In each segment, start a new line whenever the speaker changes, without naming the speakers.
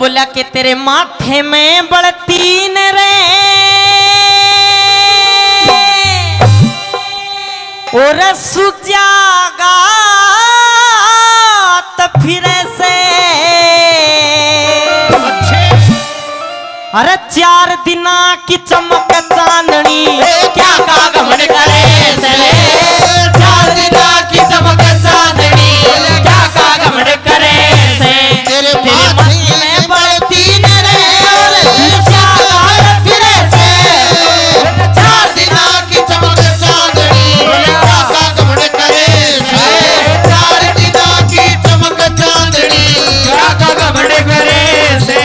बोला कि तेरे माथे में बढ़ती न रे और सुजागा तो फिर से अरे 4 दिना की चमक चांदनी क्या का घमंड करे से 4 दिना की चमक चांदनी क्या का घमंड करे से तेरे माथे में बढ़ती न रे और सुजागा फिर से
4 दिना की चमक चांदनी क्या का घमंड करे से 4 दिना की चमक चांदनी
क्या का घमंड करे से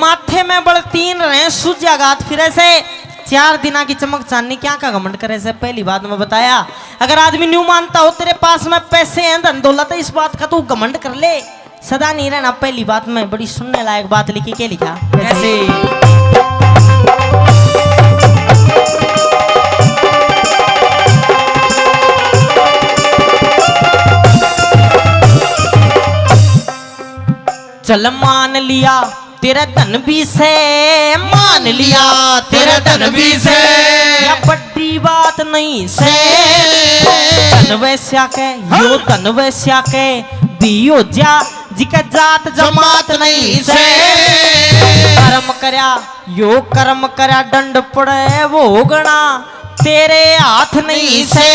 माथे में बढ़तीन रहे सूर्याघात फिर से 4 दिना की चमक चांदनी क्या का घमंड करे से पहली बात में बताया। अगर आदमी न्यू मानता हो तेरे पास में पैसे हैं धन दौलत है इस बात का तू घमंड कर ले सदा नहीं रहना। पहली बात में बड़ी सुनने लायक बात लिखी के लिखा ऐसे चल मान लिया तेरा धन भी से मान लिया तेरा धन भी से या बड़ी बात नहीं से धन वैश्या के यो धन वैश्या के भी हो जा जिका जात जमात नहीं से कर्म करया यो कर्म करया दंड पड़े वो गणा तेरे हाथ नहीं से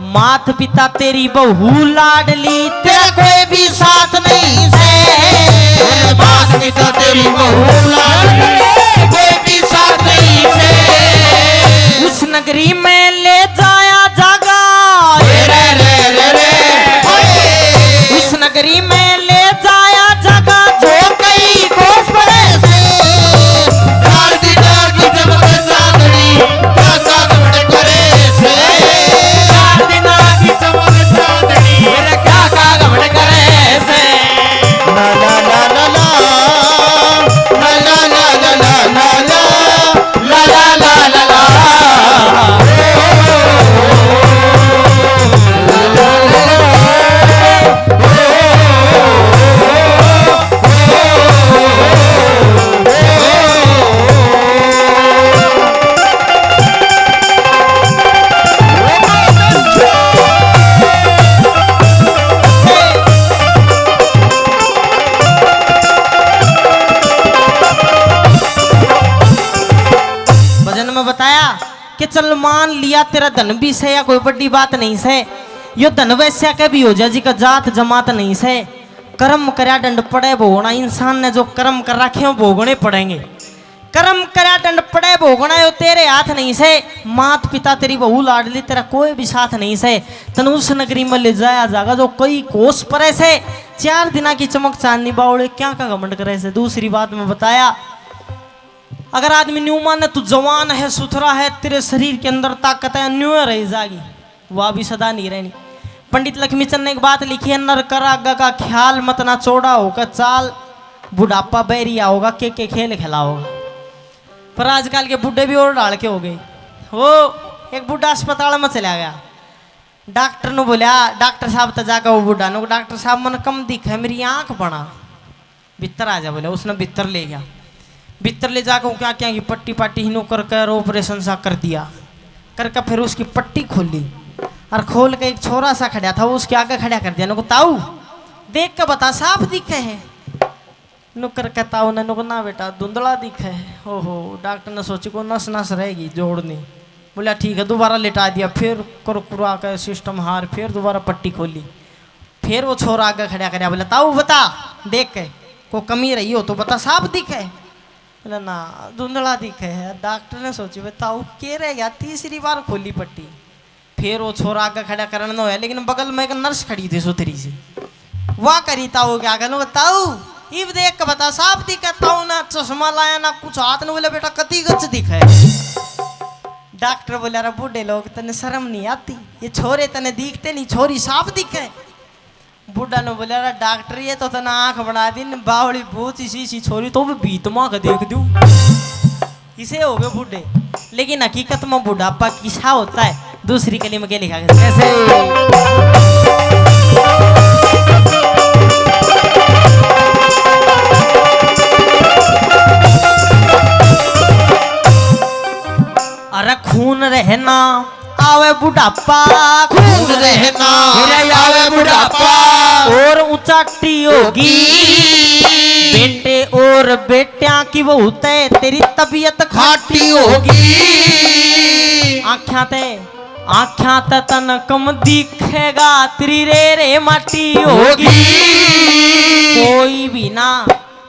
मात पिता तेरी बहू लाडली तेरा कोई भी साथ नहीं से
मात पिता तेरी बहू लाडली कोई भी साथ नहीं से
उस नगरी में ले जाया जागा
रे रे रे रे
उस नगरी में ले जाया जागा जो कई कोस पड़े से
4 दिना की चमक चांदनी क्या का घमंड करे से
4 दिना की चमक चांदनी मेरा क्या का घमंड करे से
ला ला ला ला ला ला ला ला ला ला ला ला ला ला
बताया कि चल मान लिया तेरा धन भी से या कोई बड़ी बात नहीं से यो धन वैश्या के भी हो जा जी का जात जमात नहीं से कर्म करया दंड पड़े भोगना इंसान ने जो कर्म कर रखे हो भोगने पड़ेंगे कर्म करया दंड पड़े भोगना यो तेरे हाथ नहीं से मात पिता तेरी बहू लाडली तेरा कोई भी साथ नहीं से तन उस नगरी में ले जाया जागा जो कई कोस परे से 4 दिना की चमक चांदनी बावड़े क्या का घमंड करे से। दूसरी बात में बताया अगर आदमी न्यू माने तू जवान है सुथरा है तेरे शरीर के अंदर ताकत है न्यू रह जाएगी वह भी सदा नहीं रहनी। पंडित लक्ष्मीचंद ने एक बात लिखी है नर कर आगा का ख्याल मत ना चौड़ा होगा चाल बुढ़ापा बैरिया होगा के खेल खेला होगा। पर आजकल के बुढ़े भी और डाल के हो गए। वो एक बुढ़ा अस्पताल में चला गया डॉक्टर ने बोला डॉक्टर साहब तो जाकर वो बुढ़ा ने डॉक्टर साहब मन कम दिखा मेरी आंख बना भीतर आ जा बोला। उसने भीतर ले गया भीतर ले जाकर क्या क्या की पट्टी पाटी हिनो कर ऑपरेशन सा कर दिया करके फिर उसकी पट्टी खोली और खोल के एक छोरा सा खड़ा था वो उसके आगे खड़ा कर दिया नुको ताऊ देख के बता साफ दिखे है नुकर के ताऊ ने नुको ना बेटा धुंधला दिखे है। ओहो डॉक्टर ने सोची को नस नस रहेगी जोड़नी बोला ठीक है दोबारा लेटा दिया फिर कुरकुरा के सिस्टम हार फिर दोबारा पट्टी खोली फिर वो छोरा आगे खड़ा कर बोला ताऊ बता देख के को कमी रही हो तो बता साफ दिखे बोला ना धुंधला दिखे है। डॉक्टर ने सोची ताऊ के रह गया तीसरी बार खोली पट्टी फिर वो छोरा आगे खड़ा करना न हो लेकिन बगल में एक नर्स खड़ी थी सुथरी सी वाह करी ताऊ के आगे ताऊ इब देख के बता साफ दिखे ताऊ ना चश्मा लाया ना कुछ हाथ ने बोले बेटा कति गच दिखे। डॉक्टर बोले अरे बूढ़े लोग तने शर्म नहीं आती ये छोरे तने दिखते नहीं छोरी साफ दिखे बुढ़ा ने बोला "अरे डॉक्टर ये तो तना आंख बना दी न बावड़ी भूत इसी सी छोरी तो भी बीतमा का देख दूं इसे हो गए बूढ़े। लेकिन हकीकत में बुढ़ापा किसा होता है दूसरी कली में क्या लिखा गया कैसे अरे खून रहना आवे बुढ़ापा
खून रहना आवे बुढ़ापा
और ऊंचाटी होगी बेटे और बेटियां की वो होते तेरी तबीयत
खाटी होगी
आख्या ते तन कम दिखेगा तेरी रे माटी होगी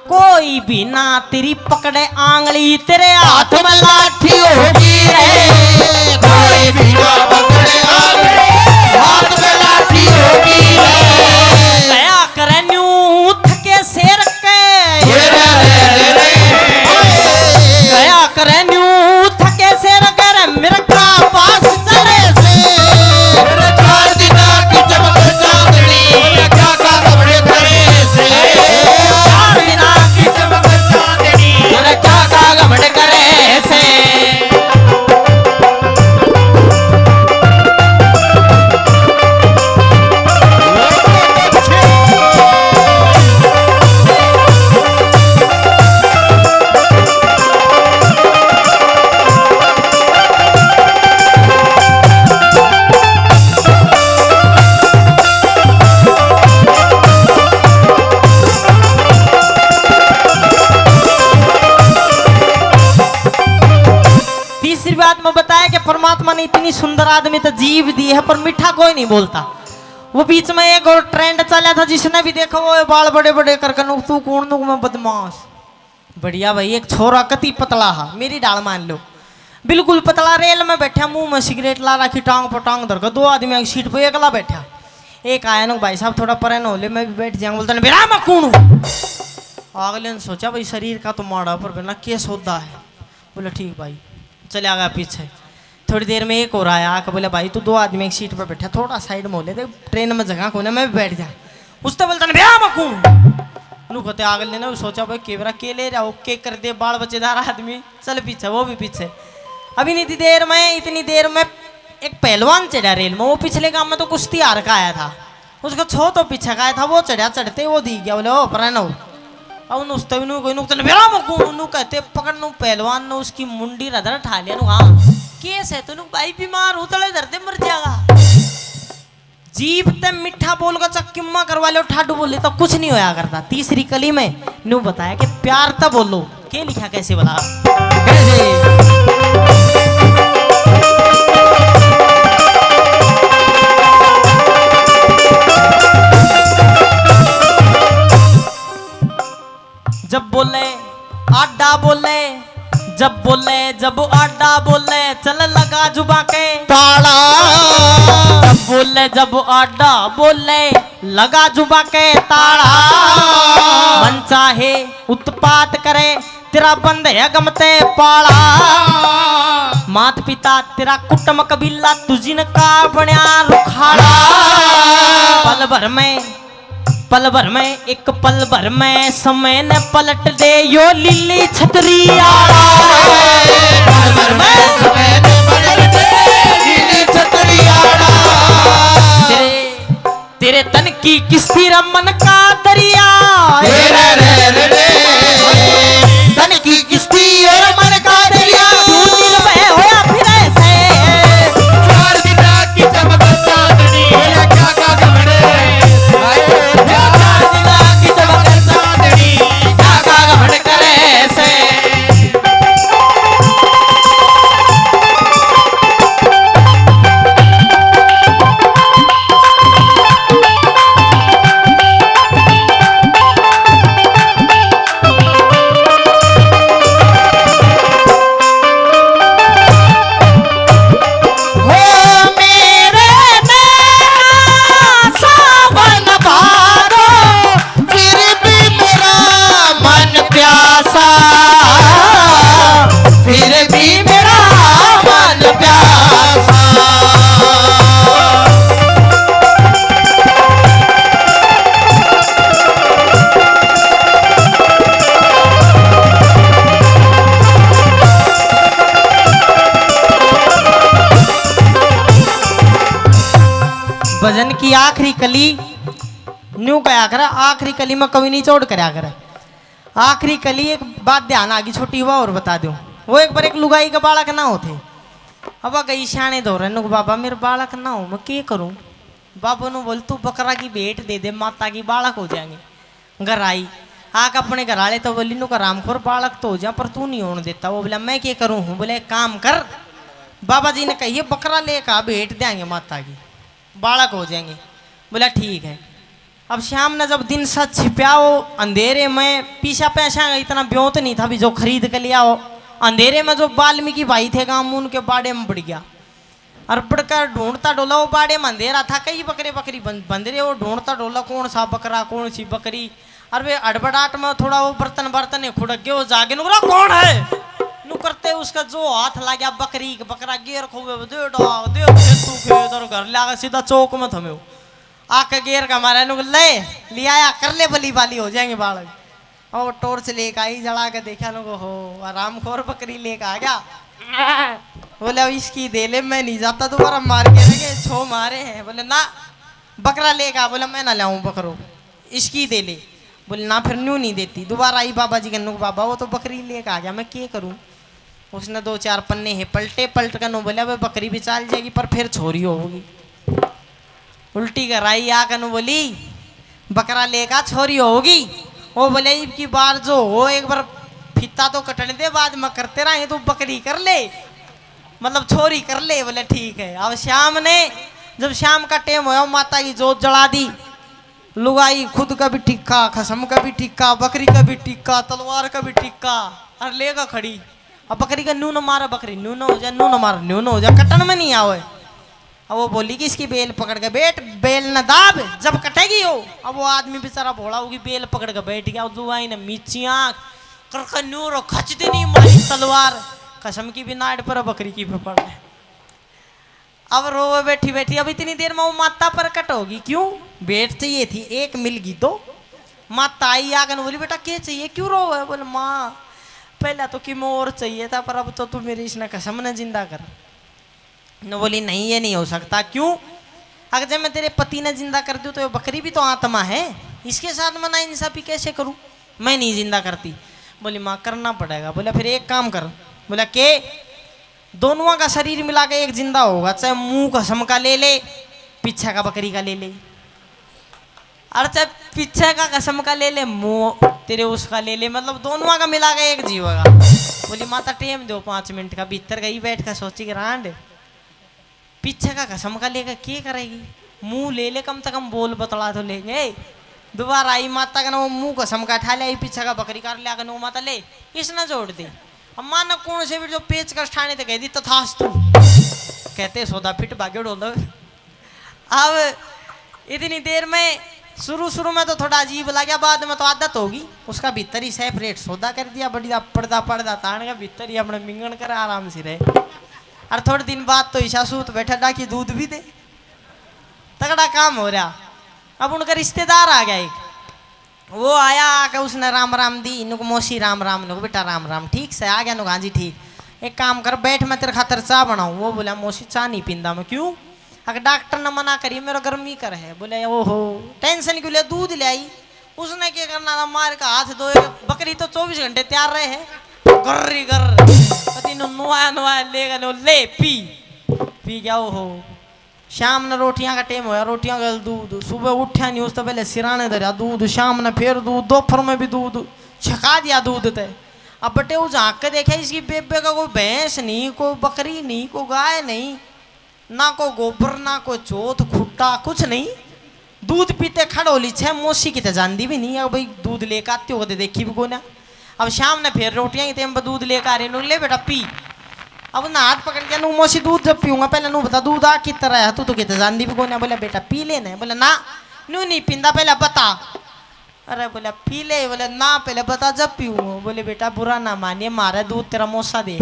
कोई भी ना तेरी पकड़े आंगली तेरे हाथ में लाठी होगी
कोई भी ना पकड़े आंगली हाथ में लाठी होगी
गया करे न्यू थके शेर के गया करे न्यू थके शेर कर मेरे का पास चले से
मेरे 4 दिना की चमक चांदनी क्या का कपड़े करे से
4 दिना की
चमक चांदनी
मेरे क्या का घमंड करे से तीसरी बात में बताया कि परमात्मा ने इतनी सुंदर आदमी तो जीव दी है पर मीठा कोई नहीं बोलता। वो बीच में एक और ट्रेंड चला था जिसने भी देखा वो बाल बड़े बड़े करके नु तू कौन नु मैं बदमाश बढ़िया भाई एक छोरा कति पतला है मेरी डाल मान लो बिल्कुल पतला रेल में बैठा मुंह में सिगरेट ला रखी टांग पर टांग धर कर 2 आदमी एक सीट पे अकेला बैठा एक आया ना भाई साहब थोड़ा परे न होले मैं भी बैठ जाऊंगा बोलता बेरा मैं कौन हूं अगले ने सोचा भाई शरीर का तो माड़ा पर बिना केस होता है बोले ठीक भाई चले आ गया पीछे थोड़ी देर में एक और आया आके बोले भाई तू 2 आदमी एक सीट पर बैठा थोड़ा साइड में हो ले ट्रेन में जगह कोने मैं भी बैठ जा उसने बोलता ना भैया मैं कौन नु कहते आगे लेना सोचा भाई केवरा के ले जाओ के कर दे बाल बच्चेदार आदमी चल पीछे वो भी पीछे अभी इतनी देर में एक पहलवान चढ़ा रेल में वो पिछले गांव में तो कुश्ती हार का आया था उसका छो तो पीछे का आया था वो चढ़ा चढ़ते वो दी गया बोले ओ पर अब उस मेरा मुकू कहते पकड़ नु पहलवान ने उसकी मुंडी रधर ठा लिया नु हाँ केस है तो भाई बीमार हो तले धरते मर जाएगा जीप ते मिठा बोल का चक्किम्मा करवा लो ठाडू बोले तो कुछ नहीं होया करता। तीसरी कली में नु बताया कि प्यार तब बोलो के लिखा कैसे बता जब आडा बोले चल लगा जुबा के
ताला
जब आडा बोले लगा जुबा के ताला मन चाहे उत्पात करे तेरा बंद है गमते पाला मात पिता तेरा कुटुंब कबीला तुझिन का बन्या रुखाड़ा पल भर में एक पल भर में समय ने पलट दे यो लिली छतरी आड़ा
पल भर में समय ने पलट दे नीली छतरी आड़ा
तेरे तन की किस्ती रमन का दरिया
तन की किस्ती रमन का दरिया
तू दिल में होया फिर ऐसे
4 दिना की चमक चांदनी बोले क्या का घमंड
की आखिरी कली न्यू कया कर, आखिरी कली में कभी नहीं चोट करया कर। आखिरी कली एक बात ध्यान आ गई छोटी हुआ और बता दूं। वो एक बार एक लुगाई का बालक ना होते, अब गई शाने दो रहे बाबा मेरे बालक ना हो मैं क्या करूं। बाबू नु बोल तू बकरा की भेंट दे दे माता की बालक हो जाएंगे। घर आई आके अपने घर आले तो बोली नु का रामखोर बालक तो हो जा पर तू नहीं होने देता। वो बोला मैं क्या करूं हूँ। बोले एक काम कर बाबा जी ने कहिए बकरा लेकर भेंट देंगे माता की बालक हो जाएंगे। बोला ठीक है। अब शाम ने जब दिन सा छिपया वो अंधेरे में पीछा पैसा इतना ब्योत नहीं था भी जो खरीद के लिया हो। अंधेरे में जो वाल्मीकि भाई थे गाँव में उनके बाड़े में बढ़ गया और बढ़कर ढूंढता डोला। वो बाड़े में अंधेरा था, कई बकरे बकरी बंद रहे। वो ढूंढता डोला कौन सा बकरा कौन सी बकरी। और वे अड़बड़ाहट में थोड़ा वो बर्तन बर्तन खुड़क गए। वो जागे नुकरा कौन है नु करते उसका जो हाथ ला गया बकरी बकरा गेर खोवे उधर घर लागा सीधा चौक में थमे आके गेर का मारा नु ले लिया कर ले बली बाली हो जाएंगे बालक। और टॉर्च लेके आई जला के देखा नु को हो आरामखोर बकरी लेके आ गया। बोले इसकी दे ले मैं नहीं जाता दोबारा मार के रखे छो मारे हैं। बोले ना बकरा लेगा। बोला मैं ना लाऊं बकरो इसकी दे ले। बोले ना फिर न्यू नहीं देती। दोबारा आई बाबा जी के नुक बाबा वो तो बकरी लेके आ गया मैं क्या करूं। उसने दो चार पन्ने है पलटे पलट कर नु बोला भाई बकरी भी चाल जाएगी पर फिर छोरी होगी। उल्टी कर आई आकर नु बोली बकरा लेगा छोरी होगी। वो बोले की बार जो हो एक बार फिता तो कटने दे बाद में करते रहे तो बकरी कर ले मतलब छोरी कर ले। बोले ठीक है। अब शाम ने जब शाम का टाइम हुआ माता की जोत जला दी। लुगाई खुद का भी टिक्का खसम का भी टिक्का बकरी का भी टिक्का तलवार का भी टिक्का और लेगा खड़ी। अब बकरी का नू न मारा बकरी नू न हो जाए नू न मारा नू न हो जाए कटन में नहीं आवे। अब वो बोली कि इसकी बेल पकड़ के बैठ बेल न दाब जब कटेगी हो। अब वो आदमी बेचारा भोला होगी बेल पकड़ के बैठ गया। दुआई ने मीची आँख कर नूर खच देनी मारी तलवार कसम की भी नाड़ पर बकरी की भी पड़ है। अब रो बैठी बैठी अब इतनी देर में वो माता पर कट होगी क्यों भेंट चाहिए थी एक मिल गई तो। माता आई आकर बोली बेटा क्या चाहिए क्यों रो है। बोले माँ पहला तो कि मोर चाहिए था पर अब तो तू मेरी इसने कसम न जिंदा कर। न बोली नहीं ये नहीं हो सकता क्यों। अगर जब मैं तेरे पति ने जिंदा कर दूँ तो ये बकरी भी तो आत्मा है इसके साथ मैं नाइंसाफी कैसे करूँ मैं नहीं जिंदा करती। बोली माँ करना पड़ेगा। बोला फिर एक काम कर। बोला के दोनों का शरीर मिला के एक जिंदा होगा चाहे मुंह कसम का ले ले पीछे का बकरी का ले ले और चाहे पीछे का कसम का ले ले मुंह तेरे उसका ले ले मतलब दोनों का मिला के एक जीव होगा। बोली माता टेम दो 5 मिनट का भीतर गई बैठ कर सोची कि रांड पीछे का कसम का लेकर क्या करेगी मुंह ले ले कम से कम बोल बतला तो लेंगे। दोबारा आई माता का ना वो मुंह कसम का ठा ले पीछे का बकरी काट लिया नो माता ले इसने जोड़ दी। अब माना कौन से भी जो पेच कर ठाने तो कह दी तथास्तु कहते सौदा फिट भाग्य डोल। अब इतनी देर में शुरू में तो थोड़ा अजीब लगा बाद में तो आदत होगी। उसका भीतर ही सेपरेट सौदा कर दिया बढ़िया पर्दा पर्दा तान का भीतर ही अपने मिंगन कर आराम से रहे। और थोड़े दिन बाद तो ईशा सूत बैठा डाकी दूध भी दे तगड़ा काम हो रहा। अब उनका रिश्तेदार आ गया एक वो आया आके उसने राम राम दी इनको मौसी राम राम नुको बेटा राम राम ठीक से आ गया नु हाँ जी ठीक एक काम कर बैठ मैं तेरे खातर चाय बनाऊँ। वो बोला मौसी चाय नहीं पींदा मैं क्यों। अगर डॉक्टर ने मना करी मेरा गर्मी कर है। बोले ओहो टेंशन क्यों ले दूध ले आई उसने क्या करना था मार का हाथ धोए बकरी तो 24 घंटे तैयार रहे है गर्री गर नुआया नुआया लेगा ले पी गया। ओहो शाम ने रोटियां का टाइम होया रोटियां का दूध सुबह उठा नहीं उस तो पहले सिराने धरा दूध शाम ने फिर दूध दोपहर में भी दूध छका दिया दूध ते। अब बटे वो झाँक के देखा इसकी बेबे का कोई भैंस नहीं कोई बकरी नहीं कोई गाय नहीं ना कोई गोबर ना कोई चौथ खुट्टा कुछ नहीं दूध पीते खड़ोली छे मौसी की तो जानती भी नहीं है भाई दूध लेकर आती हो देखी भी को ना। अब शाम ने फिर रोटियां ही टाइम पर दूध लेकर आ रही ले बेटा पी। अब ना हाथ पकड़ के नू मौसी दूध जब पीऊंगा पहले नू बता दूध आ की तरह है तू तो कितने जानती भी कौन है। बोला बेटा पी लेना। बोला ना नू नहीं पींदा पहले बता। अरे बोला पी ले। बोले ना पहले बता जब पीऊँ। बोले बेटा बुरा ना मानिए मारे दूध तेरा मौसा दे।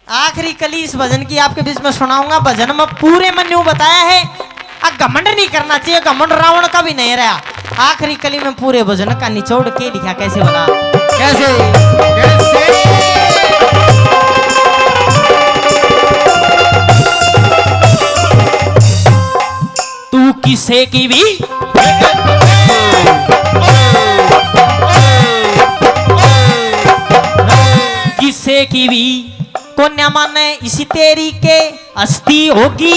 आखिरी कली इस भजन की आपके बीच में सुनाऊंगा। भजन में पूरे में न्यू बताया है घमंड नहीं करना चाहिए घमंड रावण का भी नहीं रहा। आखिरी कली में पूरे भजन का निचोड़ के लिखा कैसे बना कैसे किसे की भी किसे की भी कोन्या माने इसी तेरी के हस्ती होगी।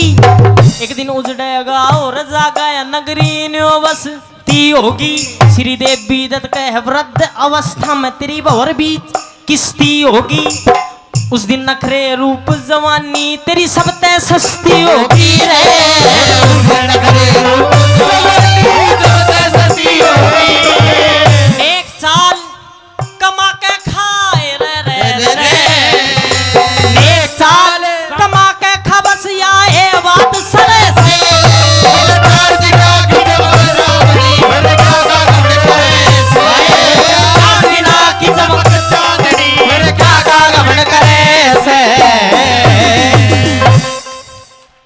एक दिन उजड़ेगा और जागा या नगरी न्यो बसती होगी। श्री देवी दत्त कह वृद्ध अवस्था में तेरी भंवर बीच किस्ती होगी। उस दिन नखरे रूप जवानी तेरी सब तय सस्ती होगी रे।